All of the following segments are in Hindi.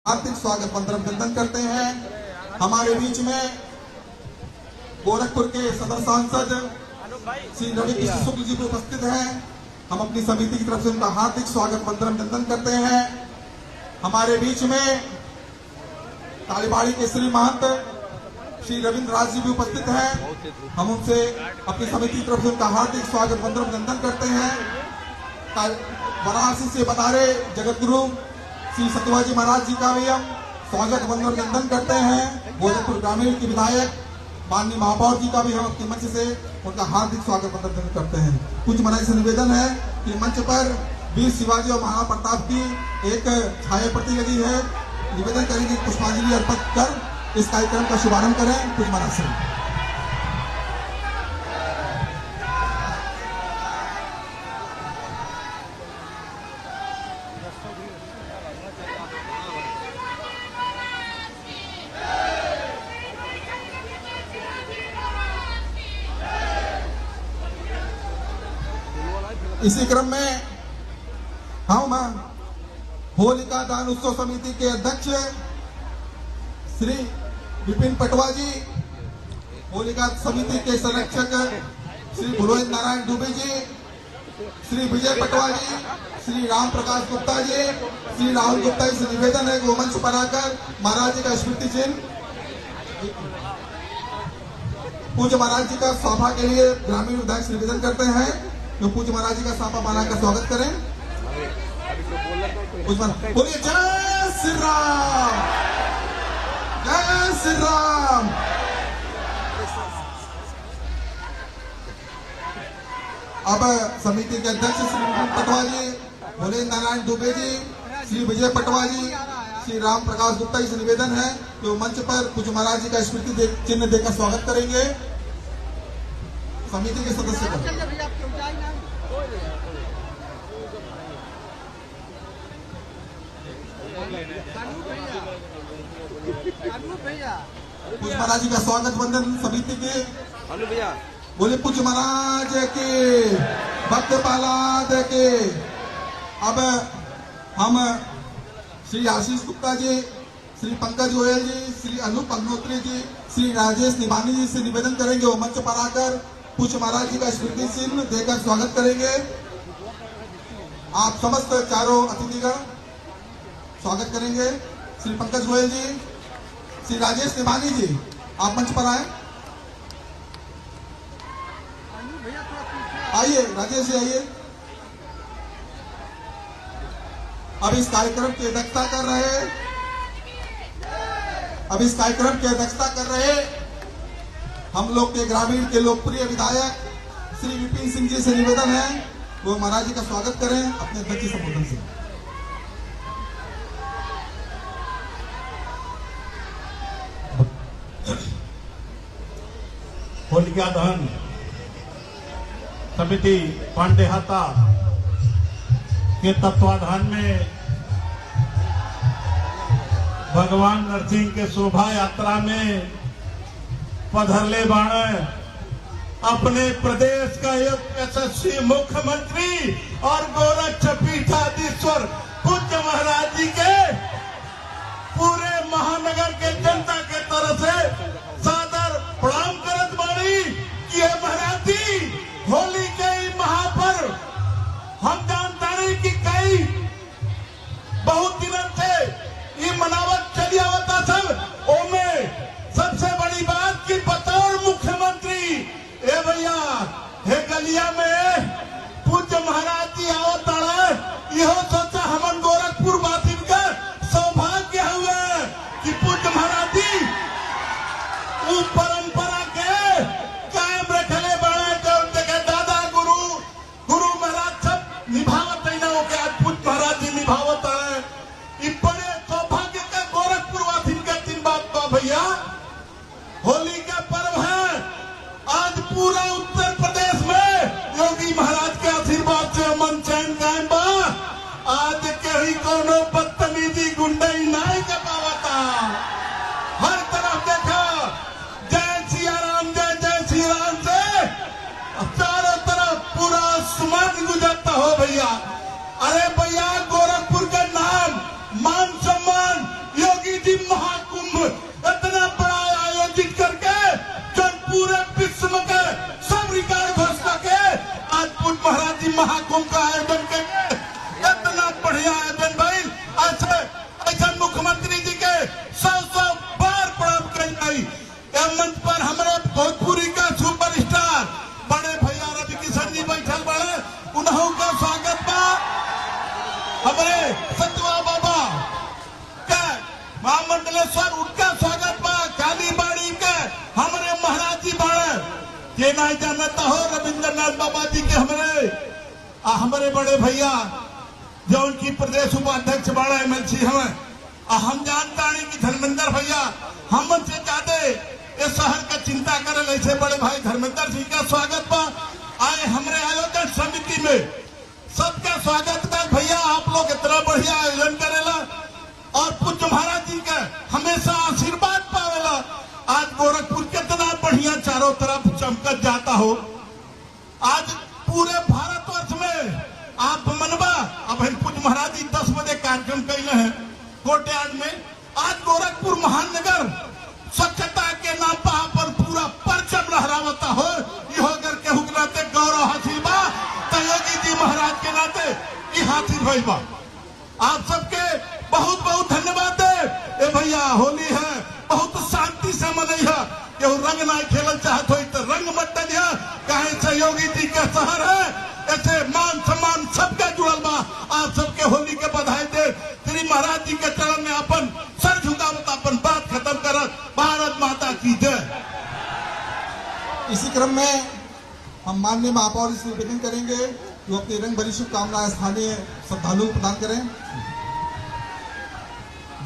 हार्दिक स्वागत अभिनंदन करते हैं। हमारे बीच में गोरखपुर के सदर सांसद श्री रवि किशन शुक्ल जी भी उपस्थित हैं। हम अपनी समिति की तरफ से उनका हार्दिक स्वागत अभिनंदन करते हैं। हमारे बीच में तालीबाड़ी के श्री महंत श्री रविंद्र राज जी भी उपस्थित हैं। हम उनसे अपनी समिति की तरफ से उनका हार्दिक स्वागत अभिनंदन करते हैं। वाराणसी से बता जगत गुरु श्री सत्यवाजी महाराज जी का भी हम स्वागत अभिनंदन करते हैं। गोरखपुर ग्रामीण के विधायक माननीय महापौर जी का भी हम अपने मंच से उनका हार्दिक स्वागत अभिनंदन करते हैं। कुछ महाराज से निवेदन है कि मंच पर वीर शिवाजी और महाप्रताप की एक छाया प्रति लगी है। निवेदन करेंगे पुष्पांजलि अर्पित कर इस कार्यक्रम का शुभारंभ करें। कुछ महाराज से इसी क्रम में हम होलिका दहन उत्सव समिति के अध्यक्ष श्री विपिन पटवा जी, होलिका समिति के संरक्षक श्री भुलोहित नारायण दुबे जी, श्री विजय पटवा जी, श्री राम प्रकाश गुप्ता जी, श्री राहुल गुप्ता जी से निवेदन है कि मंच पर आकर महाराज जी का स्मृति चिन्ह पूज्य महाराज जी का सभा के लिए ग्रामीण विधायक से निवेदन करते हैं जो पूज्य महाराज जी का साफा बनाकर स्वागत करें। बोलिए जय श्री राम, जय श्री राम। अब समिति के अध्यक्ष श्री पटवा जी, भोलेन्द्र नारायण दुबे जी, श्री विजय पटवा जी, श्री राम प्रकाश गुप्ता जी से निवेदन है जो मंच पर पूज्य महाराज जी का स्मृति चिन्ह देकर स्वागत करेंगे। समिति के सदस्य पूज्य महाराज जी का स्वागत वंदन समिति के बोले पूज्य महाराज के भक्त प्रहलाद के। अब हम श्री आशीष गुप्ता जी, श्री पंकज गोयल जी, श्री अनूप अग्नोत्री जी, श्री राजेश निभानी जी से निवेदन करेंगे वो मंच पर आकर पूज्य महाराज जी का स्मृति चिन्ह देकर स्वागत करेंगे। आप समस्त चारों अतिथिगण स्वागत करेंगे। श्री पंकज गोयल जी, श्री राजेश निभानी जी, आप मंच पर आए। आइए राजेश जी, आइए। अब इस कार्यक्रम की अध्यक्षता कर रहे हम लोग के ग्रामीण के लोकप्रिय विधायक श्री विपिन सिंह जी से निवेदन है वो महाराज जी का स्वागत करें अपने अध्यक्ष संबोधन से। होलिका दहन समिति पांडेहाता के तत्वाधान में भगवान नरसिंह के शोभा यात्रा में पधरले बाण अपने प्रदेश का एक यशस्वी मुख्यमंत्री और गोरक्षपीठाधीश्वर पूज्य महाराज जी के पूरे महानगर के जनता के तरफ से सादर प्रणाम करत बाणी कि महाराज जी होली के महापर्व हम जानता नहीं कि कई बहुत दिनों से ये मनावत चली आवता सब ओमे सबसे बड़ी बात की बतौर मुख्यमंत्री ए भैया हे गलिया में पूज्य महाराज जी आवता यहो सोचा हमन गोरखपुर वासिन का सौभाग्य हुए कि पूज्य महाराज जी वो परंपरा के कायम रखले बड़े जो देखे दादा गुरु महाराज सब निभावत है ना के आज पूज्य महाराज जी निभावत है। ये बड़े सौभाग्य का गोरखपुर वासिन का तीन बात तो भैया होली का पर्व है। आज पूरा उत्तर प्रदेश में योगी महाराज के आशीर्वाद से अमन चैन कायम बा। आज कहीं कोनो बदतमीजी गुंडाई नहीं कर पावता। हर तरफ देखा जय सिया राम, जय जय श्री राम से चारों तरफ पूरा सुमन गुजरता हो भैया। अरे भैया गोरखपुर का नाम मान सम्मान बालेश्वर उनका स्वागत बा। कालीबाड़ी के हमारे महाराज जी बाड़े के ना जानता हो रविंद्रनाथ बाबा जी के हमारे बड़े भैया जो उनकी प्रदेश उपाध्यक्ष बाड़ा एमएलसी हमें हम जानता है कि धर्मेंद्र भैया हमसे ज्यादा इस शहर का चिंता करे ऐसे बड़े भाई धर्मेंद्र सिंह का स्वागत बा। आए हमारे आयोजन समिति में सबका स्वागत बा। भैया आप लोग इतना बढ़िया आयोजन करेला और पूज्य महाराज जी का हमेशा आशीर्वाद पावेला। आज गोरखपुर कितना बढ़िया चारों तरफ चमकत जाता हो। आज पूरे भारतवर्ष में आप मनबा अब पूज्य महाराज जी 10 बजे कार्यक्रम कैले हैं कोर्टयार्ड में। आज गोरखपुर महानगर स्वच्छता के नाम पर पूरा परचम लहरावता हो। यो अगर केहू के नाते गौरव हासिल बा तो योगी जी महाराज के नाते ये हासिल भइल बा। आप सबके बहुत बहुत धन्यवाद है। ए भैया होली है बहुत शांति से मनैया। केहू रंग ना खेलल चाहत हो तो रंग मत डलिया। काहे से योगी जी का शहर है ऐसे मान सम्मान सबका जुड़ल बा। आप सबके होली के बधाई दे। श्री महाराज जी के चरण में अपन सर झुकावत अपन बात खत्म करत। भारत माता की जय। इसी क्रम में हम माननीय महापौर से निवेदन करेंगे जो अपनी रंग भरी शुभकामनाएं स्थानीय श्रद्धालुओं को प्रदान करें।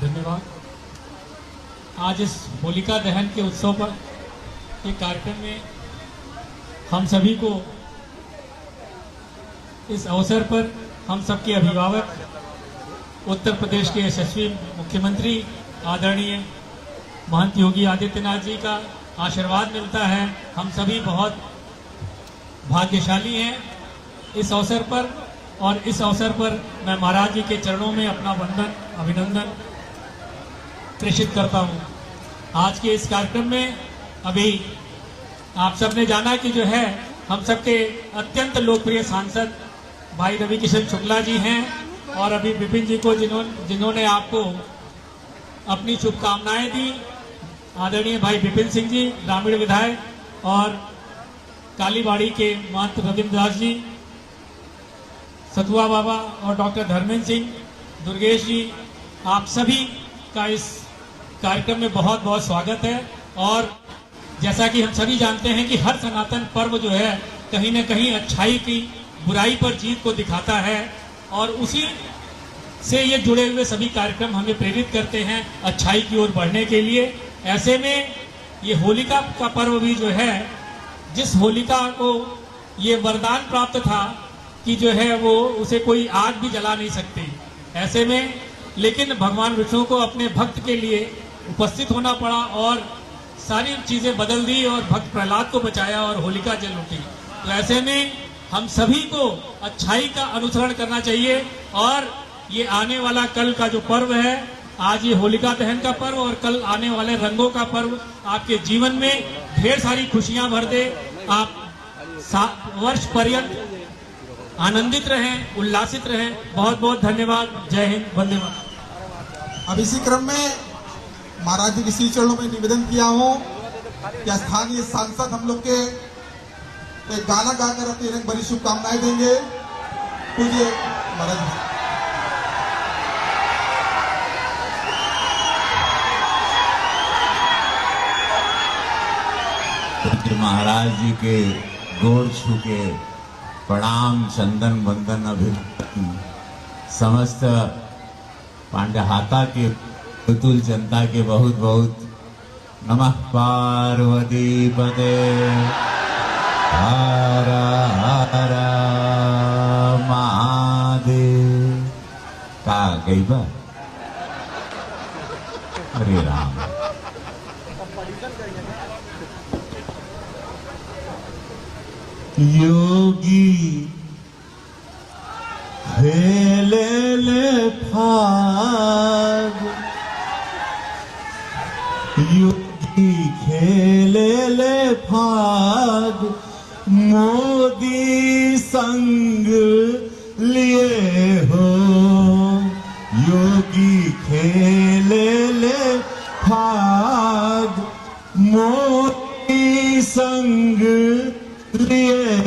धन्यवाद। आज इस होलिका दहन के उत्सव पर के कार्यक्रम में हम सभी को इस अवसर पर हम सबके अभिभावक उत्तर प्रदेश के यशस्वी मुख्यमंत्री आदरणीय महंत योगी आदित्यनाथ जी का आशीर्वाद मिलता है। हम सभी बहुत भाग्यशाली हैं इस अवसर पर। और इस अवसर पर मैं महाराज जी के चरणों में अपना वंदन अभिनंदन प्रेषित करता हूँ। आज के इस कार्यक्रम में अभी आप सबने जाना कि जो है हम सबके अत्यंत लोकप्रिय सांसद भाई रवि किशन शुक्ला जी हैं और अभी विपिन जी को जिन्होंने आपको अपनी शुभकामनाएं दी। आदरणीय भाई विपिन सिंह जी ग्रामीण विधायक और कालीबाड़ी के महंत रविंद्र दास जी, सतुआ बाबा और डॉक्टर धर्मेंद्र सिंह, दुर्गेश जी, आप सभी का इस कार्यक्रम में बहुत बहुत स्वागत है। और जैसा कि हम सभी जानते हैं कि हर सनातन पर्व जो है कहीं न कहीं अच्छाई की बुराई पर जीत को दिखाता है और उसी से ये जुड़े हुए सभी कार्यक्रम हमें प्रेरित करते हैं अच्छाई की ओर बढ़ने के लिए। ऐसे में ये होलिका का पर्व भी जो है, जिस होलिका को ये वरदान प्राप्त था कि जो है वो उसे कोई आग भी जला नहीं सकती, ऐसे में लेकिन भगवान विष्णु को अपने भक्त के लिए उपस्थित होना पड़ा और सारी चीजें बदल दी और भक्त प्रहलाद को बचाया और होलिका जल उठी। तो ऐसे में हम सभी को अच्छाई का अनुसरण करना चाहिए और ये आने वाला कल का जो पर्व है, आज ये होलिका दहन का पर्व और कल आने वाले रंगों का पर्व आपके जीवन में ढेर सारी खुशियां भर दे। आप वर्ष पर्यंत आनंदित रहें, उल्लासित रहें। बहुत बहुत धन्यवाद। जय हिंद, वंदे मातरम। अब इसी क्रम में महाराज जी के श्री चरणों में निवेदन किया हूँ कि स्थानीय सांसद हम लोग के एक गाना गाकर अपनी रंग भरी शुभकामनाएं देंगे। पूज्य महाराज महाराज जी के गोड़ छू के प्रणाम चंदन वंदन अभिनंदन समस्त पांडहाता के पुतुल जनता के बहुत बहुत नमः। पार्वती पते हर हर महादेव। का गई बा? हरे राम। योगी खेले ले फाग, योगी खेले ले फाग, मोदी संग लिए हो। योगी खेले ले फाग, मोदी संग लिए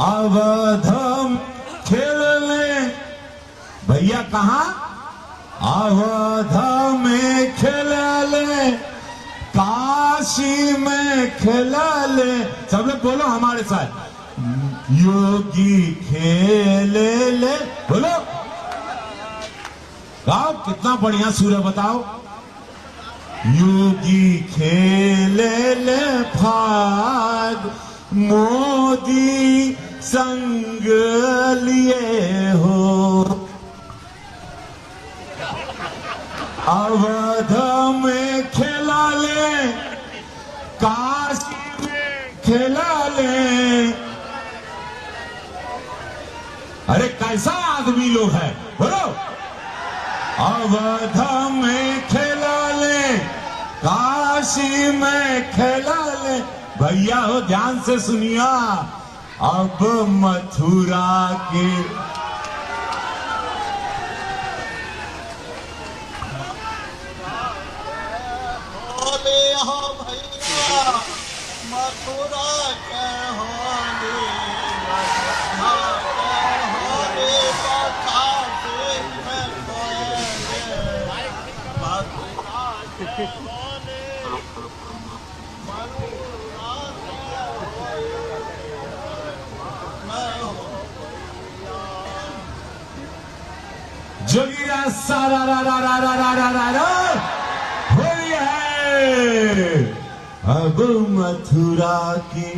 अवधम खेलने। भैया कहाँ? अवध में खेले, काशी में खेले। सब लोग बोलो हमारे साथ, योगी खेले ले। बोलो, गाओ, कितना बढ़िया सुर है बताओ। योगी खेले ले फाग, मोदी संग लिए हो। अवध में खेला ले, काशी में खेला ले। अरे कैसा आदमी लोग है, बोलो। अवध में खेला ले, काशी में खेला ले। भैया हो, ध्यान से सुनिया। अब मथुरा के हो भैया, मथुरा के होली, होली कथा दिन में कोयले, मथुरा के होली, मथुरा के होली, मैं जोगिया सारा रा रा रा रा रा रा रा होली है। अब मथुरा की,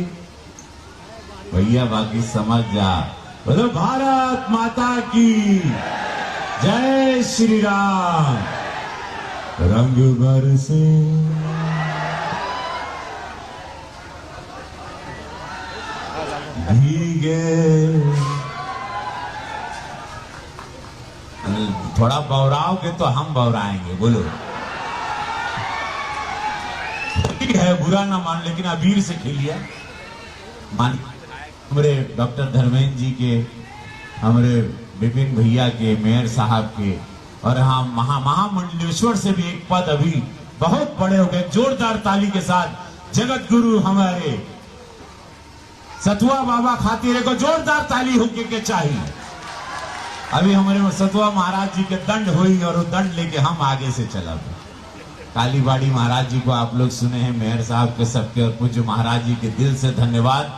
भैया बाकी समझ जा। बोलो भारत माता की जय श्री राम। रंग बरसे भीगे, थोड़ा बौराओगे तो हम बौराएंगे। बोलो, ठीक है, बुरा ना मान, लेकिन अबीर से खेलिए। मान हमारे डॉक्टर धर्मेंद्र जी के, हमारे विपिन भैया के, मेयर साहब के, और हाँ महामंडलेश्वर से भी एक पद अभी बहुत बड़े हो गए। जोरदार ताली के साथ जगत गुरु हमारे सतुआ बाबा खातिर को जोरदार ताली होके के चाहिए। अभी हमारे सतुआ महाराज जी के दंड हुई और वो दंड लेके हम आगे से चला। कालीबाड़ी महाराज जी को आप लोग सुने हैं, मेयर साहब के सबके, और पूज्य महाराज जी के दिल से धन्यवाद।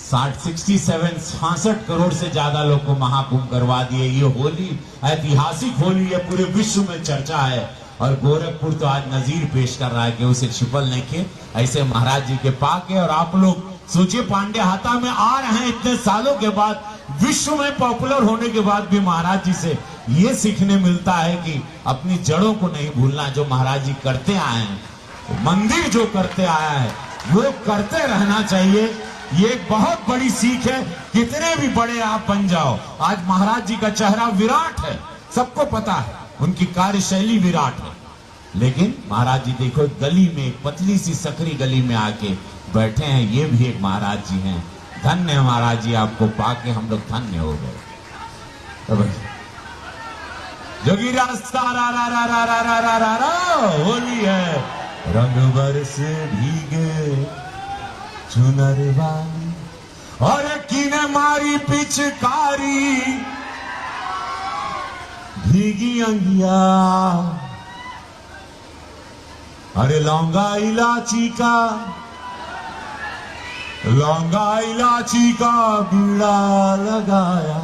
67 करोड़ से ज्यादा लोग को महाकुंभ करवा दिए। ये होली ऐतिहासिक होली है, पूरे विश्व में चर्चा है। और गोरखपुर तो आज नजीर पेश कर रहा है कि उसे छिपल नहीं के ऐसे महाराज जी के पाके। और आप लोग सोचिए, पांडे हाथा में आ रहे हैं इतने सालों के बाद, विश्व में पॉपुलर होने के बाद भी महाराज जी से ये सीखने मिलता है कि अपनी जड़ों को नहीं भूलना। जो महाराज जी करते आए हैं, मंदिर जो करते आया है, वो करते रहना चाहिए। ये एक बहुत बड़ी सीख है। कितने भी बड़े आप बन जाओ, आज महाराज जी का चेहरा विराट है, सबको पता है, उनकी कार्यशैली विराट है। लेकिन महाराज जी देखो, गली में, एक पतली सी सकरी गली में आके बैठे हैं, ये भी एक महाराज जी हैं। धन्य है महाराज जी, आपको पाके हम लोग धन्य हो गए। जोगी रास्ता रा रा रा रा रा रा रा रा रा होली है। रंग बरसे भीगे चुनरवाली, और किने मारी पिचकारी, भीगी अंगिया। अरे लौंगा इलाची का, लौंगा इलाची का बीड़ा लगाया।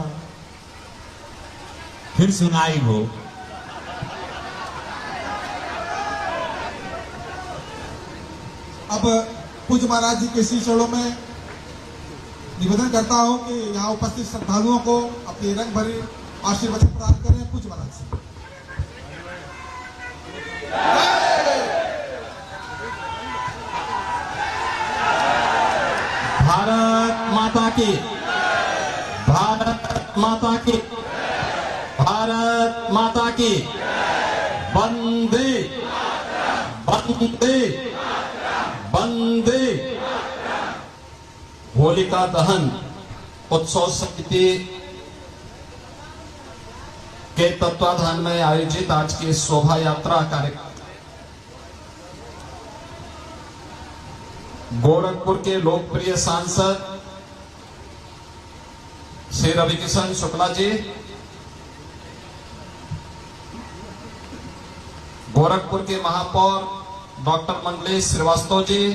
फिर सुनाई वो, अब पूज्य महाराज जी के श्री चरणों में निवेदन करता हूं कि यहाँ उपस्थित श्रद्धालुओं को अपने रंग भरे आशीर्वाद प्राप्त करें। पूज्य महाराज से भारत माता की, भारत माता की, भारत माता की। वंदे वंदे वंदे। होलिका दहन उत्सव समिति के तत्वाधान में आयोजित आज की शोभा यात्रा कार्यक्रम गोरखपुर के लोकप्रिय सांसद श्री रविकिशन शुक्ला जी, गोरखपुर के महापौर डॉक्टर मंडलेश श्रीवास्तव जी,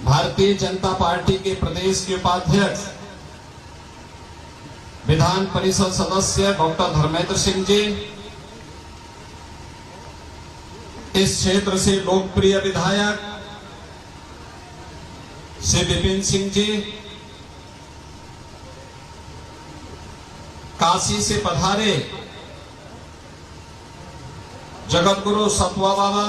भारतीय जनता पार्टी के प्रदेश के उपाध्यक्ष विधान परिषद सदस्य डॉक्टर धर्मेंद्र सिंह जी, इस क्षेत्र से लोकप्रिय विधायक श्री विपिन सिंह जी, काशी से पधारे जगत गुरु सतवा बाबा,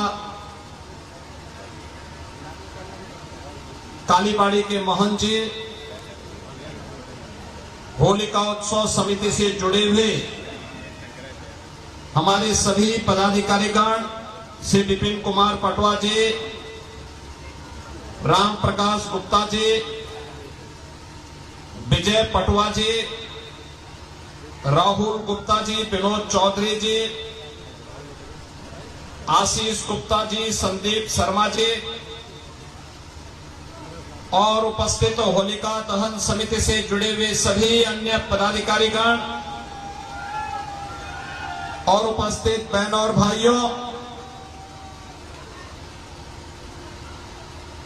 कालीबाड़ी के मोहन जी, होलिका उत्सव समिति से जुड़े हुए हमारे सभी पदाधिकारीगण, श्री विपिन कुमार पटवा जी, राम प्रकाश गुप्ता जी, विजय पटवा जी, राहुल गुप्ता जी, विनोद चौधरी जी, आशीष गुप्ता जी, संदीप शर्मा जी और उपस्थित होलिका दहन समिति से जुड़े हुए सभी अन्य पदाधिकारीगण और उपस्थित बहनों और भाइयों,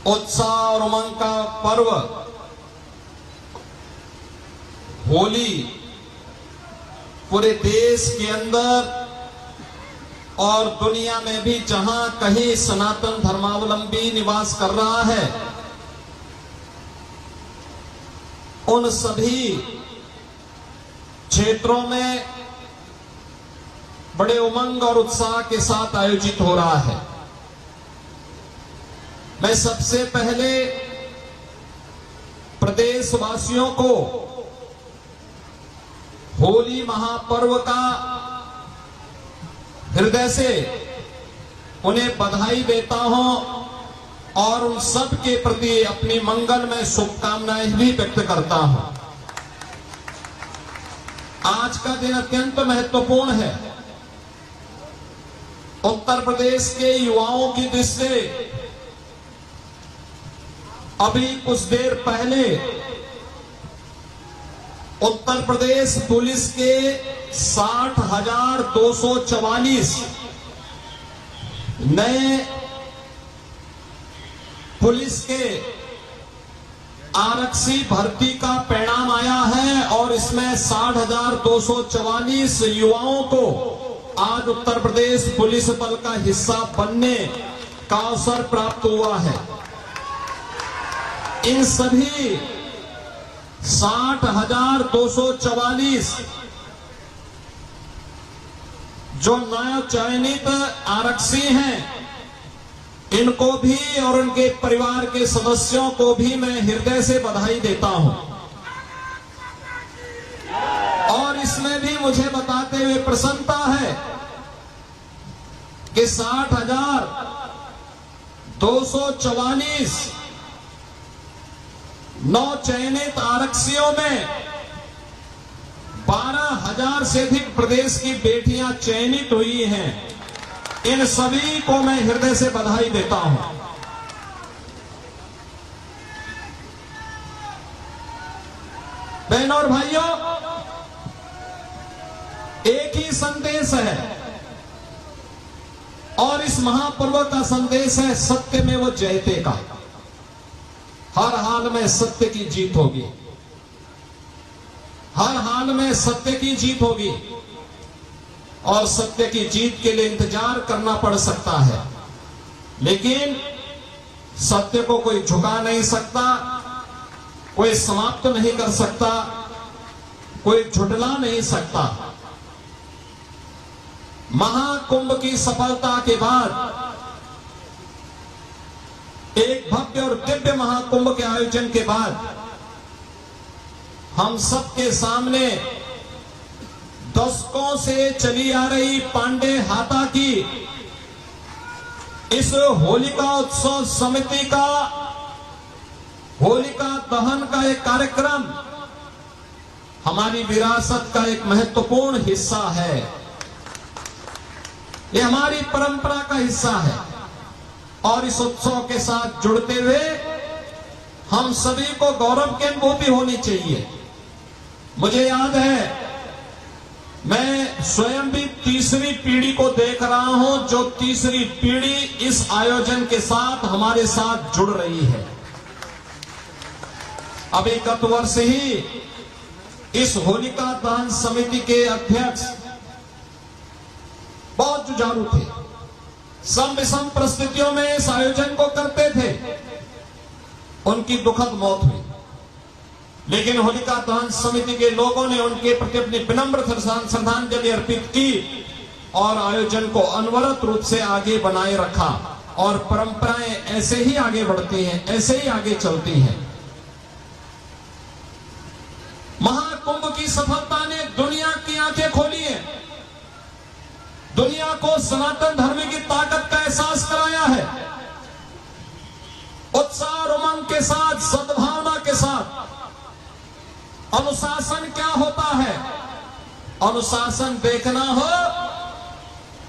उत्साह और उमंग का पर्व होली पूरे देश के अंदर और दुनिया में भी जहां कहीं सनातन धर्मावलंबी निवास कर रहा है, उन सभी क्षेत्रों में बड़े उमंग और उत्साह के साथ आयोजित हो रहा है। मैं सबसे पहले प्रदेशवासियों को होली महापर्व का हृदय से उन्हें बधाई देता हूं और उन सब के प्रति अपनी मंगलमय शुभकामनाएं भी व्यक्त करता हूं। आज का दिन अत्यंत महत्वपूर्ण है। उत्तर प्रदेश के युवाओं की दृष्टि से अभी कुछ देर पहले उत्तर प्रदेश पुलिस के 60,244 नए पुलिस के आरक्षी भर्ती का परिणाम आया है और इसमें 60,244 युवाओं को आज उत्तर प्रदेश पुलिस बल का हिस्सा बनने का अवसर प्राप्त हुआ है। इन सभी 60,244 जो नव चयनित आरक्षी हैं, इनको भी और उनके परिवार के सदस्यों को भी मैं हृदय से बधाई देता हूं। और इसमें भी मुझे बताते हुए प्रसन्नता है कि 60,244 नौ चयनित आरक्षियों में 12,000 से अधिक प्रदेश की बेटियां चयनित हुई हैं। इन सभी को मैं हृदय से बधाई देता हूं। बहनों और भाइयों, एक ही संदेश है और इस महापर्व का संदेश है सत्य में वो जयते का। हर हाल में सत्य की जीत होगी, हर हाल में सत्य की जीत होगी और सत्य की जीत के लिए इंतजार करना पड़ सकता है, लेकिन सत्य को कोई झुका नहीं सकता, कोई समाप्त नहीं कर सकता, कोई झुठला नहीं सकता। महाकुंभ की सफलता के बाद एक भव्य और दिव्य महाकुंभ के आयोजन के बाद हम सबके सामने दशकों से चली आ रही पांडे हाता की इस होलिका उत्सव समिति का होलिका दहन का एक कार्यक्रम हमारी विरासत का एक महत्वपूर्ण हिस्सा है। ये हमारी परंपरा का हिस्सा है और इस उत्सव के साथ जुड़ते हुए हम सभी को गौरव की अनुभूति होनी चाहिए। मुझे याद है, मैं स्वयं भी तीसरी पीढ़ी को देख रहा हूं, जो तीसरी पीढ़ी इस आयोजन के साथ हमारे साथ जुड़ रही है। अभी गत वर्ष ही इस होलिका दहन समिति के अध्यक्ष बहुत जुझारू थे, सम विषम परिस्थितियों में इस आयोजन को करते थे। उनकी दुखद मौत हुई, लेकिन होलिका दहन समिति के लोगों ने उनके प्रति अपनी विनम्र श्रद्धांजलि अर्पित की और आयोजन को अनवरत रूप से आगे बनाए रखा। और परंपराएं ऐसे ही आगे बढ़ती हैं, ऐसे ही आगे चलती हैं। महाकुंभ की सफलता ने दुनिया की आंखें खोली है, दुनिया को सनातन धर्म की ताकत का एहसास कराया है। उत्साह और उमंग के साथ, सद्भावना के साथ। अनुशासन क्या होता है? अनुशासन देखना हो,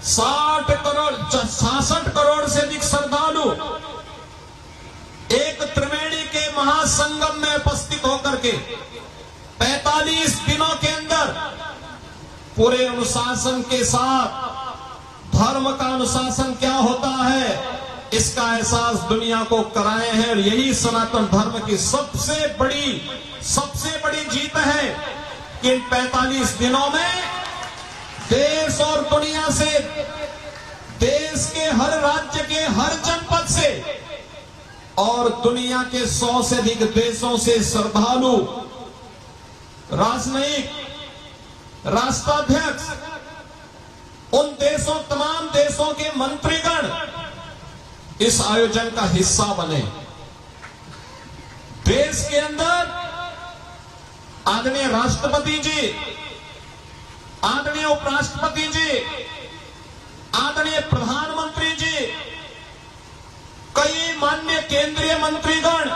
66 करोड़ से अधिक श्रद्धालु एक त्रिवेणी के महासंगम में उपस्थित होकर के 45 दिनों के अंदर पूरे अनुशासन के साथ धर्म का अनुशासन क्या होता है इसका एहसास दुनिया को कराए हैं। और यही सनातन धर्म की सबसे बड़ी जीत है कि इन 45 दिनों में देश और दुनिया से, देश के हर राज्य के हर जनपद से और दुनिया के 100 से अधिक देशों से श्रद्धालु, राजनयिक, राष्ट्राध्यक्ष, उन देशों, तमाम देशों के मंत्रीगण इस आयोजन का हिस्सा बने। देश के अंदर आदरणीय राष्ट्रपति जी, आदरणीय उपराष्ट्रपति जी, आदरणीय प्रधानमंत्री जी, कई माननीय केंद्रीय मंत्रीगण,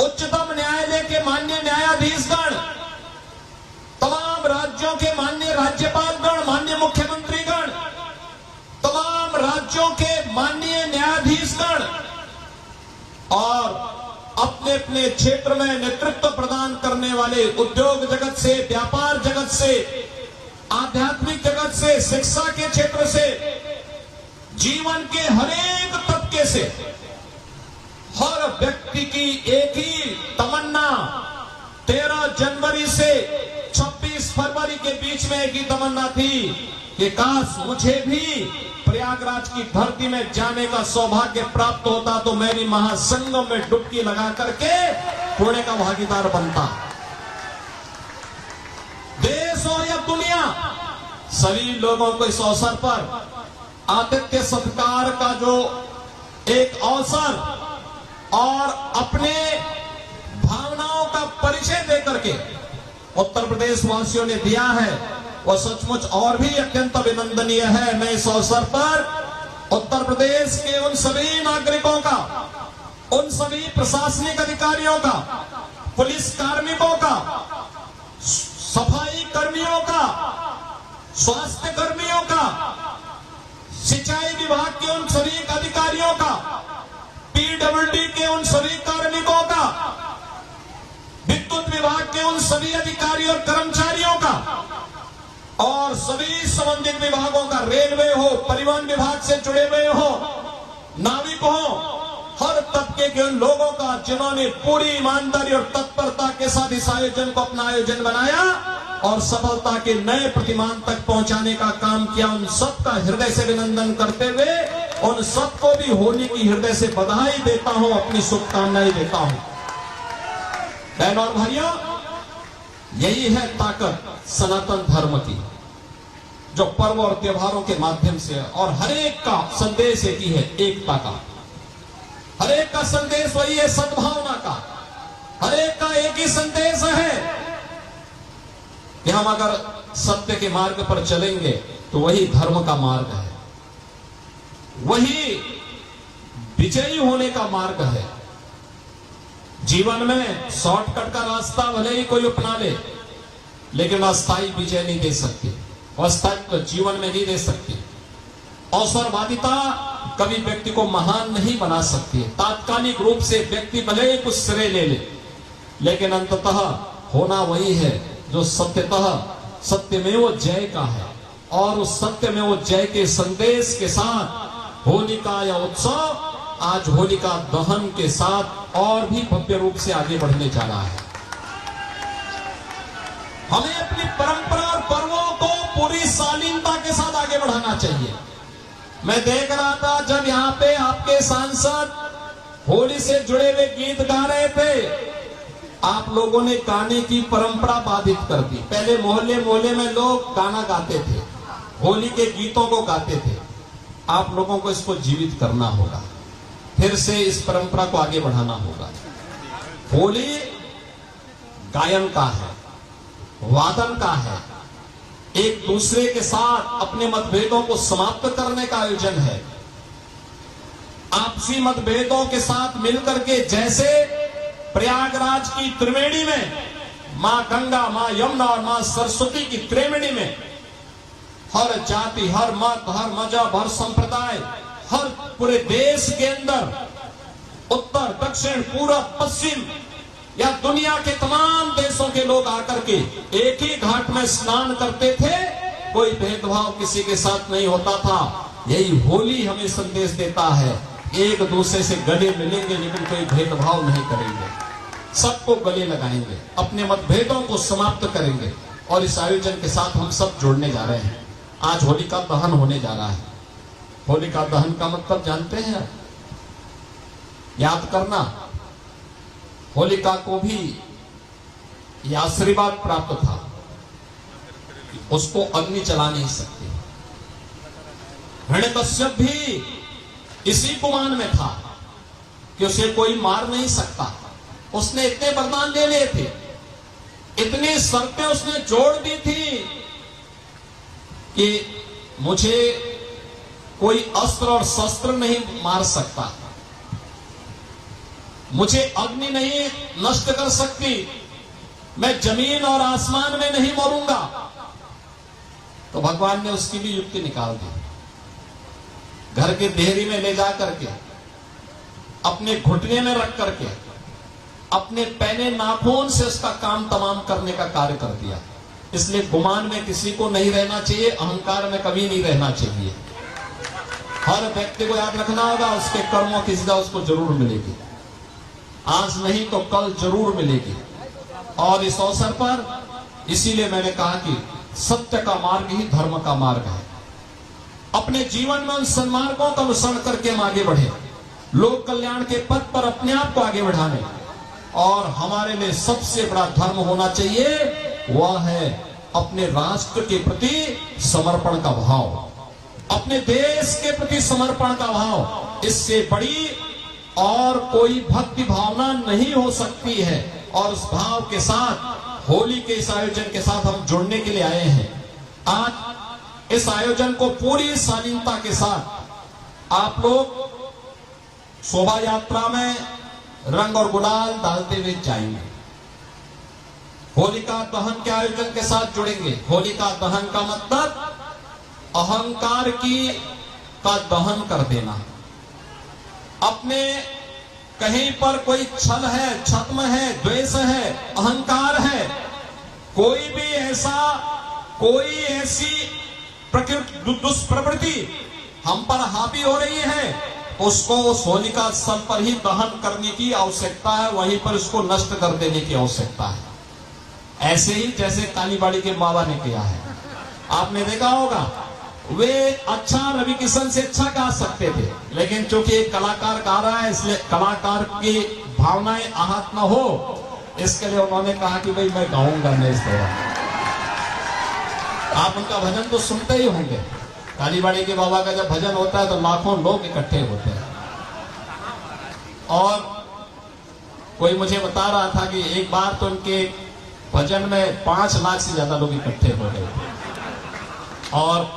उच्चतम न्यायालय के माननीय न्यायाधीशगण, तमाम राज्यों के माननीय राज्यपालगण, माननीय मुख्यमंत्रीगण, तमाम राज्यों के माननीय न्यायाधीशगण और अपने अपने क्षेत्र में नेतृत्व प्रदान करने वाले उद्योग जगत से, व्यापार जगत से, आध्यात्मिक जगत से, शिक्षा के क्षेत्र से, जीवन के हरेक तबके से, हर व्यक्ति की एक ही तमन्ना 13 जनवरी से 26 फरवरी के बीच में एक ही तमन्ना थी कि काश मुझे भी प्रयागराज की धरती में जाने का सौभाग्य प्राप्त होता तो मैं भी महासंगम में डुबकी लगा करके पुण्य का भागीदार बनता। देश हो या दुनिया, सभी लोगों को इस अवसर पर आतिथ्य सत्कार का जो एक अवसर और अपने भावनाओं का परिचय देकर के उत्तर प्रदेश वासियों ने दिया है, वह सचमुच और भी अत्यंत अभिनंदनीय है। मैं इस अवसर पर उत्तर प्रदेश के उन सभी नागरिकों का, उन सभी प्रशासनिक अधिकारियों का, पुलिस कार्मिकों का, सफाई कर्मियों का, स्वास्थ्य कर्मियों का, सिंचाई विभाग के उन सभी अधिकारियों का, पीडब्ल्यूडी के उन सभी कार्मिकों का, विद्युत विभाग के उन सभी अधिकारियों और कर्मचारियों का और सभी संबंधित विभागों का, रेलवे हो, परिवहन विभाग से जुड़े हुए हो, नाविक हो, हर तबके के उन लोगों का जिन्होंने पूरी ईमानदारी और तत्परता के साथ इस आयोजन को अपना आयोजन बनाया और सफलता के नए प्रतिमान तक पहुंचाने का काम किया। उन सबका हृदय से अभिनंदन करते हुए उन सबको भी होली की हृदय से बधाई देता हूं, अपनी शुभकामनाएं देता हूं। बहनों और भाइयों, यही है ताकत सनातन धर्म की, जो पर्व और त्योहारों के माध्यम से है। और हरेक का संदेश एक ही है, एकता का। हरेक का संदेश वही है, सद्भावना का। हरेक का एक ही संदेश है कि हम अगर सत्य के मार्ग पर चलेंगे तो वही धर्म का मार्ग है, वही विजयी होने का मार्ग है। जीवन में शॉर्टकट का रास्ता भले ही कोई अपना ले, लेकिन अस्थायी विजय नहीं दे सकती, अस्थायित्व जीवन में नहीं दे सकती। अवसरवादिता कभी व्यक्ति को महान नहीं बना सकती है। तात्कालिक रूप से व्यक्ति भले ही कुछ श्रेय ले ले, लेकिन अंततः होना वही है जो सत्यतः सत्यमेव जय का है और उस सत्यमेव जय के संदेश के साथ होलिका या उत्सव आज होलिका दहन के साथ और भी भव्य रूप से आगे बढ़ने जा रहा है। हमें अपनी परंपरा और पर्वों को पूरी शालीनता के साथ आगे बढ़ाना चाहिए। मैं देख रहा था जब यहाँ पे आपके सांसद होली से जुड़े हुए गीत गा रहे थे, आप लोगों ने गाने की परंपरा बाधित कर दी। पहले मोहल्ले मोहल्ले में लोग गाना गाते थे, होली के गीतों को गाते थे। आप लोगों को इसको जीवित करना होगा, फिर से इस परंपरा को आगे बढ़ाना होगा। होली गायन का है, वादन का है, एक दूसरे के साथ अपने मतभेदों को समाप्त करने का आयोजन है। आपसी मतभेदों के साथ मिलकर के, जैसे प्रयागराज की त्रिवेणी में मां गंगा, मां यमुना और मां सरस्वती की त्रिवेणी में हर जाति, हर मत, हर मजहब, हर संप्रदाय, हर पूरे देश के अंदर उत्तर, दक्षिण, पूर्व, पश्चिम या दुनिया के तमाम देशों के लोग आकर के एक ही घाट में स्नान करते थे। कोई भेदभाव किसी के साथ नहीं होता था। यही होली हमें संदेश देता है, एक दूसरे से गले मिलेंगे लेकिन कोई भेदभाव नहीं करेंगे, सबको गले लगाएंगे, अपने मतभेदों को समाप्त करेंगे। और इस आयोजन के साथ हम सब जुड़ने जा रहे हैं। आज होलिका दहन होने जा रहा है। होलिका दहन का मतलब जानते हैं? याद करना। होलिका को भी यह आशीर्वाद प्राप्त था कि उसको अग्नि चला नहीं सकती। हिरण्यकश्यप भी इसी गुमान में था कि उसे कोई मार नहीं सकता। उसने इतने वरदान ले लिए थे, इतनी शर्तें उसने जोड़ दी थी कि मुझे कोई अस्त्र और शस्त्र नहीं मार सकता, मुझे अग्नि नहीं नष्ट कर सकती, मैं जमीन और आसमान में नहीं मरूंगा। तो भगवान ने उसकी भी युक्ति निकाल दी। घर के देहरी में ले जा करके, अपने घुटने में रख करके, अपने पैने नाखून से उसका काम तमाम करने का कार्य कर दिया। इसलिए गुमान में किसी को नहीं रहना चाहिए, अहंकार में कभी नहीं रहना चाहिए। हर व्यक्ति को याद रखना होगा, उसके कर्मों की सजा उसको जरूर मिलेगी। आज नहीं तो कल जरूर मिलेगी। और इस अवसर पर इसीलिए मैंने कहा कि सत्य का मार्ग ही धर्म का मार्ग है। अपने जीवन में उन सन्मार्गों का अनुसरण करके हम आगे बढ़े, लोक कल्याण के पथ पर अपने आप को आगे बढ़ाने। और हमारे लिए सबसे बड़ा धर्म होना चाहिए, वह है अपने राष्ट्र के प्रति समर्पण का भाव, अपने देश के प्रति समर्पण का भाव। इससे बड़ी और कोई भक्ति भावना नहीं हो सकती है। और उस भाव के साथ होली के इस आयोजन के साथ हम जुड़ने के लिए आए हैं। आज इस आयोजन को पूरी शालीनता के साथ आप लोग शोभा यात्रा में रंग और गुलाल डालते हुए जाएंगे, होलिका दहन के आयोजन के साथ जुड़ेंगे। होलिका दहन का मतलब अहंकार का दहन कर देना। अपने कहीं पर कोई छल है, छद्म है, द्वेष है, अहंकार है, कोई ऐसी प्रकृति दुष्प्रवृत्ति हम पर हावी हो रही है, उसको उस होलिका स्थल पर ही दहन करने की आवश्यकता है, वहीं पर उसको नष्ट कर देने की आवश्यकता है। ऐसे ही जैसे कालीबाड़ी के बाबा ने किया है। आपने देखा होगा, वे अच्छा रवि किशन से अच्छा गा सकते थे, लेकिन चूंकि एक कलाकार गा रहा है, इसलिए कलाकार की भावनाएं आहत न हो, इसके लिए उन्होंने कहा कि भाई मैं गाऊंगा नहीं इस दौरान। आप उनका भजन तो सुनते ही होंगे। कालीबाड़ी के बाबा का जब भजन होता है तो लाखों लोग इकट्ठे होते हैं। और कोई मुझे बता रहा था कि एक बार तो उनके भजन में 5 लाख से ज्यादा लोग इकट्ठे हो गए थे। और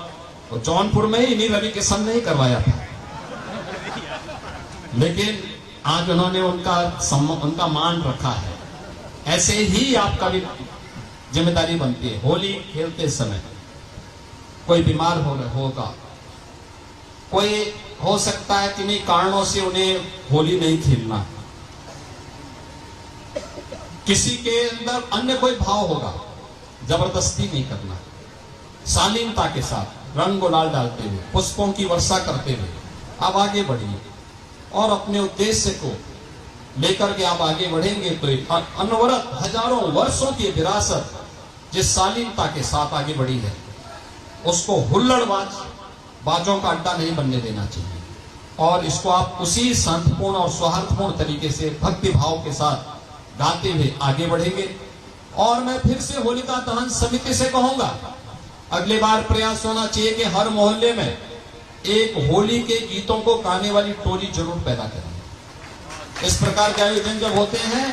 जौनपुर में ही नहीं, रवि किशन ने ही करवाया था। लेकिन आज उन्होंने उनका मान रखा है। ऐसे ही आपका भी जिम्मेदारी बनती है। होली खेलते समय कोई बीमार होगा, कोई हो सकता है किन्हीं कारणों से उन्हें होली नहीं खेलना, किसी के अंदर अन्य कोई भाव होगा, जबरदस्ती नहीं करना, शालीनता के साथ रंग गुलाल डालते हुए, पुष्पों की वर्षा करते हुए आप आगे बढ़िए और अपने उद्देश्य को लेकर के आप आगे बढ़ेंगे तो अनवरत हजारों वर्षों की विरासत जिस शालीनता के साथ आगे बढ़ी है उसको हुल्लड़बाज बाजों का अड्डा नहीं बनने देना चाहिए और इसको आप उसी शांतिपूर्ण और सौहार्दपूर्ण तरीके से भक्ति भाव के साथ गाते हुए आगे बढ़ेंगे। और मैं फिर से होलिका दहन समिति से कहूंगा, अगली बार प्रयास होना चाहिए कि हर मोहल्ले में एक होली के गीतों को गाने वाली टोली जरूर पैदा करें। इस प्रकार के आयोजन जब होते हैं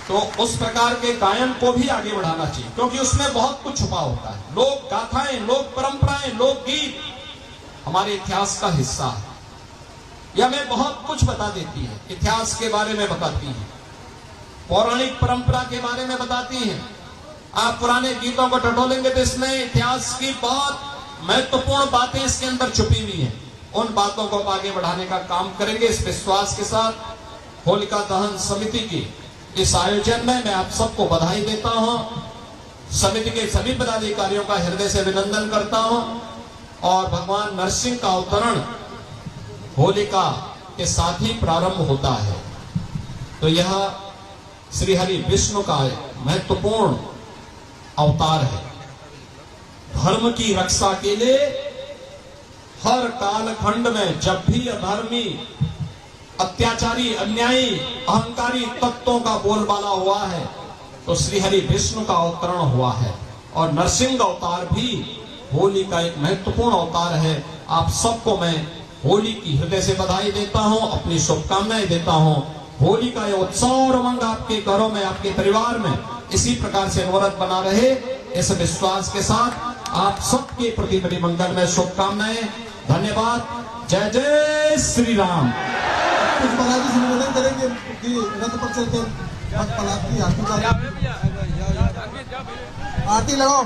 तो उस प्रकार के गायन को भी आगे बढ़ाना चाहिए, क्योंकि उसमें बहुत कुछ छुपा होता है। लोक गाथाएं, लोक परंपराएं, लोकगीत हमारे इतिहास का हिस्सा है। यह हमें बहुत कुछ बता देती है, इतिहास के बारे में बताती है, पौराणिक परंपरा के बारे में बताती है। आप पुराने गीतों को टटोलेंगे तो इसमें इतिहास की बहुत महत्वपूर्ण बातें इसके अंदर छुपी हुई हैं। उन बातों को आगे बढ़ाने का काम करेंगे इस विश्वास के साथ। होलिका दहन समिति की इस आयोजन में मैं आप सबको बधाई देता हूं, समिति के सभी पदाधिकारियों का हृदय से अभिनंदन करता हूं और भगवान नरसिंह का अवतरण होलिका के साथ ही प्रारंभ होता है। तो यह श्री हरि विष्णु का महत्वपूर्ण अवतार है। धर्म की रक्षा के लिए हर कालखंड में जब भी अधर्मी, अत्याचारी, अन्यायी, अहंकारी तत्वों का बोलबाला हुआ है तो श्री हरि विष्णु का अवतरण हुआ है और नरसिंह अवतार भी होली का एक महत्वपूर्ण अवतार है। आप सबको मैं होली की हृदय से बधाई देता हूं, अपनी शुभकामनाएं देता हूं। होली का यह उत्सव और उमंग आपके घरों में, आपके परिवार में इसी प्रकार से अनवरत बना रहे, इस विश्वास के साथ आप सबके प्रति बड़ी मंगल में शुभकामनाएं। धन्यवाद। जय जय श्री राम। कुछ बालाजी से निवेदन करेंगे कि रथ पर चलते भक्त प्रहलाद की आरती लगाओ।